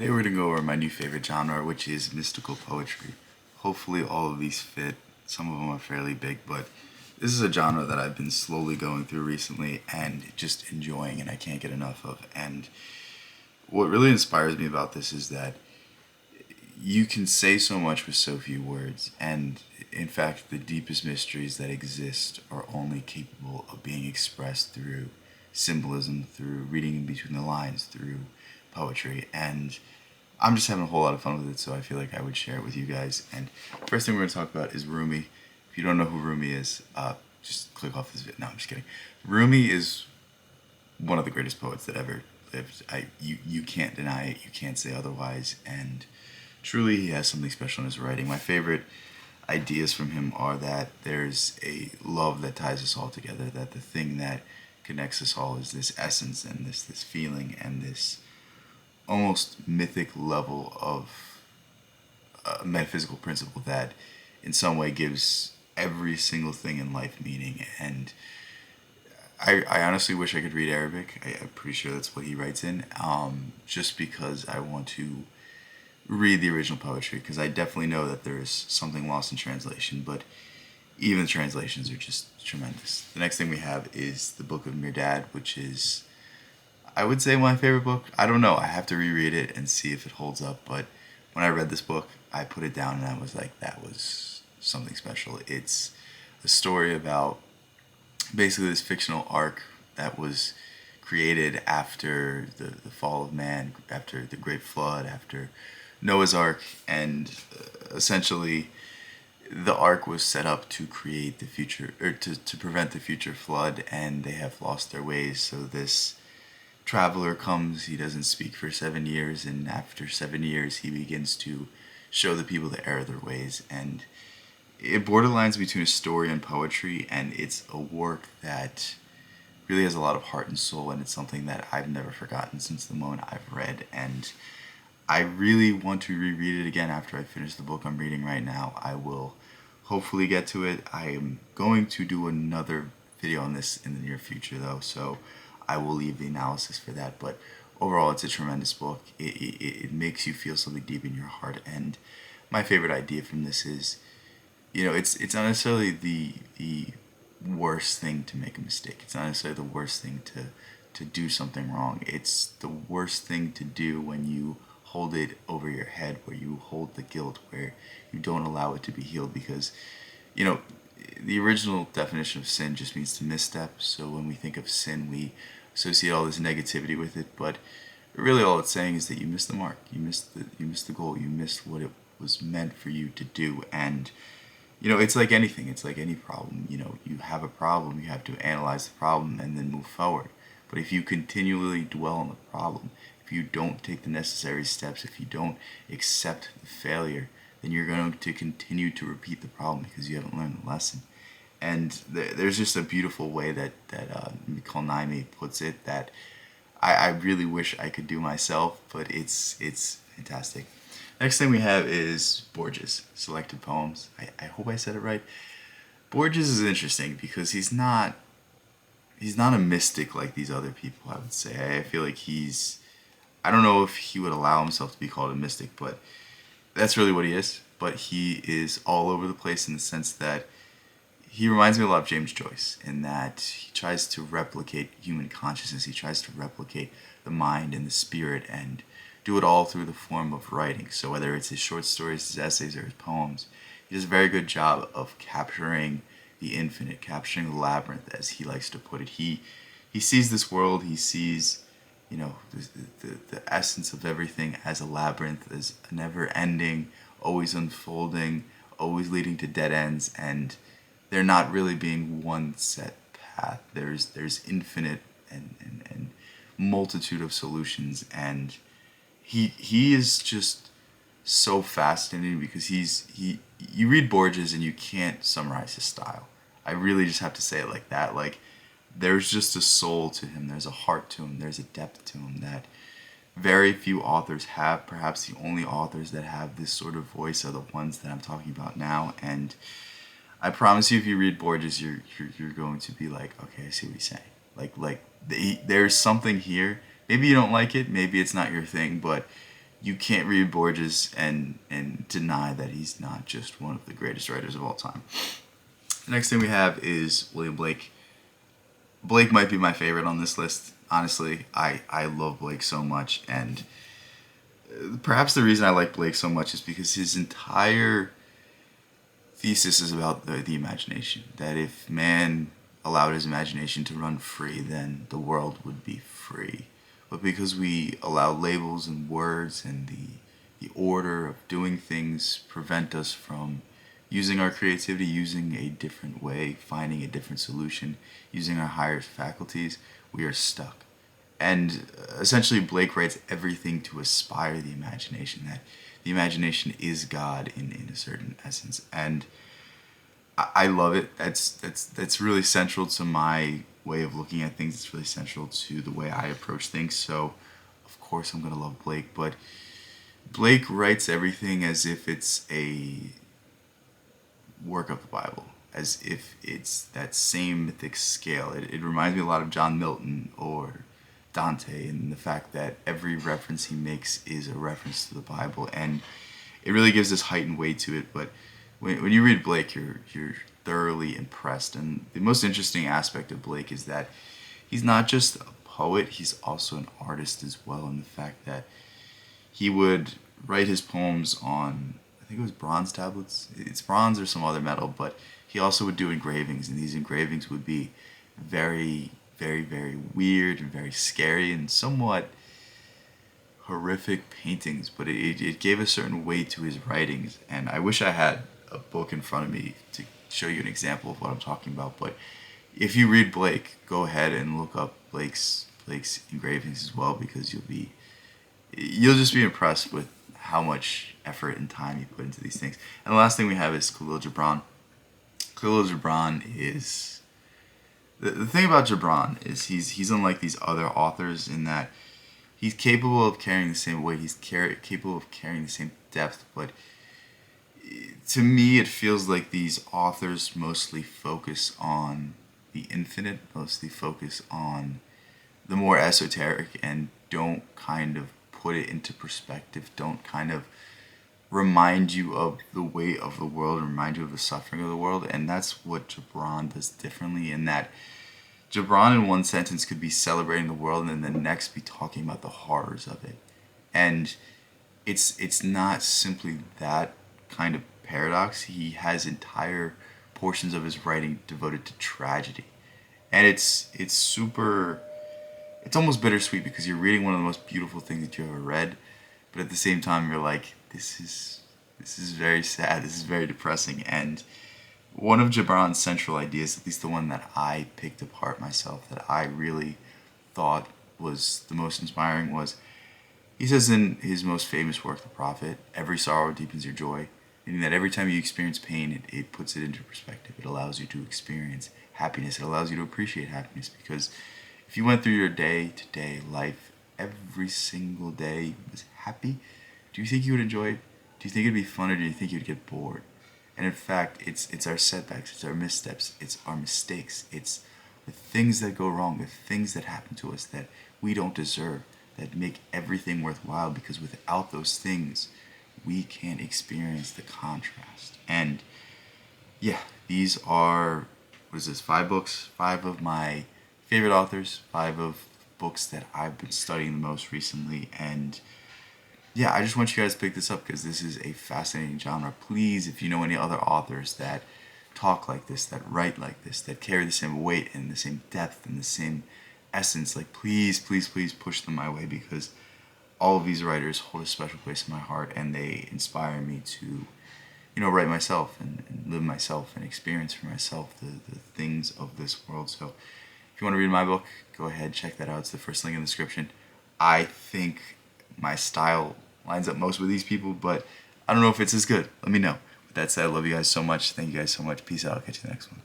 Today we're going to go over my new favorite genre, which is mystical poetry. Hopefully all of these fit. Some of them are fairly big, but this is a genre that I've been slowly going through recently and just enjoying and I can't get enough of. And what really inspires me about this is that you can say so much with so few words, and in fact the deepest mysteries that exist are only capable of being expressed through symbolism, through reading in between the lines, through poetry. And I'm just having a whole lot of fun with it, so I feel like I would share it with you guys. And first thing we're going to talk about is Rumi. If you don't know who Rumi is, just click off this video. No, I'm just kidding. Rumi is one of the greatest poets that ever lived. You can't deny it. You can't say otherwise. And truly, he has something special in his writing. My favorite ideas from him are that there's a love that ties us all together. That the thing that connects us all is this essence and this feeling and this almost mythic level of a metaphysical principle that in some way gives every single thing in life meaning. And I honestly wish I could read Arabic. I'm pretty sure that's what he writes in, just because I want to read the original poetry, because I definitely know that there is something lost in translation, but even the translations are just tremendous. The next thing we have is the Book of Mirdad, which is, I would say, my favorite book. I don't know. I have to reread it and see if it holds up. But when I read this book, I put it down and I was like, that was something special. It's a story about basically this fictional arc that was created after the fall of man, after the great flood, after Noah's Ark. And essentially the ark was set up to create the future, or to prevent the future flood, and they have lost their ways. So this traveler comes, he doesn't speak for 7 years, and after 7 years he begins to show the people the error of their ways. And it borderlines between a story and poetry, and it's a work that really has a lot of heart and soul, and it's something that I've never forgotten since the moment I've read. And I really want to reread it again after I finish the book I'm reading right now. I will hopefully get to it. I am going to do another video on this in the near future though, so I will leave the analysis for that. But overall, it's a tremendous book. It makes you feel something deep in your heart. And my favorite idea from this is, it's not necessarily the worst thing to make a mistake. It's not necessarily the worst thing to do something wrong. It's the worst thing to do when you hold it over your head, where you hold the guilt, where you don't allow it to be healed. Because, you know, the original definition of sin just means to misstep. So when we think of sin, we associate all this negativity with it. But really, all it's saying is that you missed the mark. You missed the goal. You missed what it was meant for you to do. And it's like anything. It's like any problem. You have a problem. You have to analyze the problem and then move forward. But if you continually dwell on the problem, if you don't take the necessary steps, if you don't accept the failure, then you're going to continue to repeat the problem because you haven't learned the lesson. And there's just a beautiful way that Mikhail Naimi puts it that I really wish I could do myself, but it's fantastic. Next thing we have is Borges, selected poems. I hope I said it right. Borges is interesting because he's not a mystic like these other people, I would say. I feel like I don't know if he would allow himself to be called a mystic, but that's really what he is. But he is all over the place in the sense that he reminds me a lot of James Joyce in that he tries to replicate human consciousness. He tries to replicate the mind and the spirit and do it all through the form of writing. So whether it's his short stories, his essays, or his poems, he does a very good job of capturing the infinite, capturing the labyrinth, as he likes to put it. He sees this world. He sees, the essence of everything as a labyrinth, as a never-ending, always unfolding, always leading to dead ends, and there not really being one set path. There's infinite and multitude of solutions, and he is just so fascinating because you read Borges and you can't summarize his style. I really just have to say it like that. Like, there's just a soul to him. There's a heart to him. There's a depth to him that very few authors have. Perhaps the only authors that have this sort of voice are the ones that I'm talking about now. And I promise you, if you read Borges, you're going to be like, okay, I see what he's saying. There's something here. Maybe you don't like it. Maybe it's not your thing, but you can't read Borges and deny that he's not just one of the greatest writers of all time. The next thing we have is William Blake. Blake might be my favorite on this list. Honestly, I love Blake so much, and perhaps the reason I like Blake so much is because his entire thesis is about the imagination. That if man allowed his imagination to run free, then the world would be free. But because we allow labels and words and the order of doing things prevent us from using our creativity, using a different way, finding a different solution, using our higher faculties, we are stuck. And essentially, Blake writes everything to aspire the imagination, that the imagination is God in a certain essence. And I love it. That's really central to my way of looking at things. It's really central to the way I approach things. So, of course, I'm going to love Blake. But Blake writes everything as if it's a work of the Bible, as if it's that same mythic scale. It reminds me a lot of John Milton or Dante, and the fact that every reference he makes is a reference to the Bible, and it really gives this heightened weight to it. But when you read Blake, you're thoroughly impressed. And the most interesting aspect of Blake is that he's not just a poet, he's also an artist as well, and the fact that he would write his poems on, I think it was bronze tablets. It's bronze or some other metal, but he also would do engravings, and these engravings would be very, very, very weird and very scary and somewhat horrific paintings, but it gave a certain weight to his writings. And I wish I had a book in front of me to show you an example of what I'm talking about. But if you read Blake, go ahead and look up Blake's engravings as well, because you'll just be impressed with how much effort and time he put into these things. And the last thing we have is Kahlil Gibran. Kahlil Gibran is the thing about Gibran is he's unlike these other authors in that he's capable of carrying the same weight. He's capable of carrying the same depth. But to me, it feels like these authors mostly focus on the infinite, mostly focus on the more esoteric, and don't kind of put it into perspective, don't kind of remind you of the weight of the world, remind you of the suffering of the world. And that's what Gibran does differently, in that Gibran in one sentence could be celebrating the world and then the next be talking about the horrors of it. And it's not simply that kind of paradox. He has entire portions of his writing devoted to tragedy. And it's almost bittersweet, because you're reading one of the most beautiful things that you ever read, but at the same time you're like, this is very sad, this is very depressing. And one of Gibran's central ideas, at least the one that I picked apart myself, that I really thought was the most inspiring, was he says in his most famous work, The Prophet, every sorrow deepens your joy, meaning that every time you experience pain, it puts it into perspective. It allows you to experience happiness. It allows you to appreciate happiness, because if you went through your day-to-day life, every single day was happy, do you think you would enjoy it? Do you think it'd be fun, or do you think you'd get bored? And in fact, it's our setbacks, it's our missteps, it's our mistakes, it's the things that go wrong, the things that happen to us that we don't deserve, that make everything worthwhile, because without those things, we can't experience the contrast. And yeah, these are, 5 books, 5 of my favorite authors, 5 of books that I've been studying the most recently. And yeah, I just want you guys to pick this up, because this is a fascinating genre. Please, if you know any other authors that talk like this, that write like this, that carry the same weight and the same depth and the same essence, like please push them my way, because all of these writers hold a special place in my heart, and they inspire me to, write myself and live myself and experience for myself the things of this world. So if you want to read my book, go ahead, check that out. It's the first link in the description. I think my style lines up most with these people, but I don't know if it's as good. Let me know. With that said, I love you guys so much. Thank you guys so much. Peace out. I'll catch you in the next one.